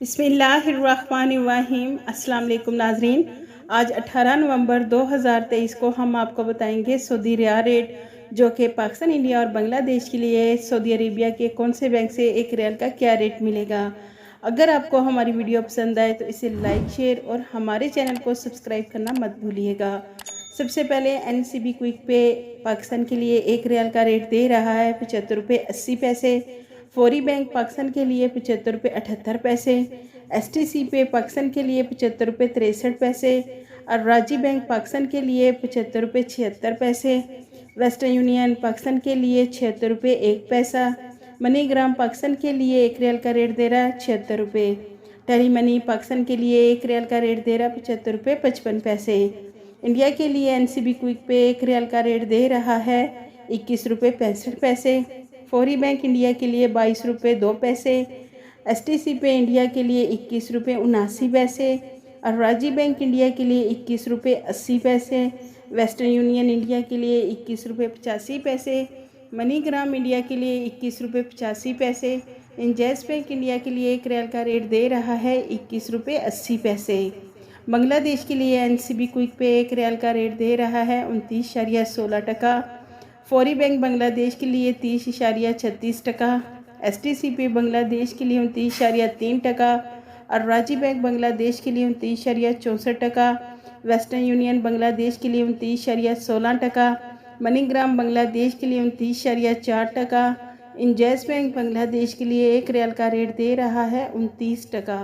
बिस्मिल्लाहिर्रहमानिर्रहीम। अस्सलाम वालेकुम नाजरीन। आज 18 नवंबर 2023 को हम आपको बताएंगे सऊदी रियाल रेट, जो कि पाकिस्तान, इंडिया और बांग्लादेश के लिए सऊदी अरेबिया के कौन से बैंक से एक रियाल का क्या रेट मिलेगा। अगर आपको हमारी वीडियो पसंद आए तो इसे लाइक, शेयर और हमारे चैनल को सब्सक्राइब करना मत भूलिएगा। सबसे पहले NCB क्विक पे पाकिस्तान के लिए एक रियाल का रेट दे रहा है 75 रुपये 80 पैसे। फौरी बैंक पाकिस्तान के लिए 75 रुपये 78 पैसे। STC पे पाकिस्तान के लिए 75 रुपये 63 पैसे। और राजी बैंक पाकिस्तान के लिए 75 रुपये 76 पैसे। वेस्टर्न यूनियन पाकिस्तान के लिए 76 रुपये 1 पैसा। मनीग्राम पाकिस्तान के लिए एक रियाल का रेट दे रहा है 76 रुपये। टेली मनी पाकिस्तान के लिए एक रियाल का रेट दे रहा है 75 रुपये 55 पैसे। इंडिया के लिए NCB क्विक पे एक रियाल का रेट दे रहा है 21 रुपये 65 पैसे। फौरी बैंक इंडिया के लिए 22 रुपये 2 पैसे। STC पे इंडिया के लिए 21 रुपये 79 पैसे। और राजी बैंक इंडिया के लिए 21 रुपये 80 पैसे। वेस्टर्न यूनियन इंडिया के लिए 21 रुपये 85 पैसे। मनीग्राम इंडिया के लिए 21 रुपये 85 पैसे। इंजैस बैंक इंडिया के लिए एक रियाल का रेट दे रहा है 21 रुपये 80 पैसे। बांग्लादेश के लिए NCB क्विक पे एक रियाल का रेट दे रहा है 29.16 टका। फौरी बैंक बांग्लादेश के लिए 30.36 टका। STC पे बांग्लादेश के लिए 29.3 टका। और राजी बैंक बांग्लादेश के लिए 29.64 टका। वेस्टर्न यूनियन बांग्लादेश के लिए 29.16 टका। मनीग्राम बांग्लादेश के लिए 29.4 टका। इंजैस बैंक बांग्लादेश के लिए एक रियाल का रेट दे रहा है 29 टका।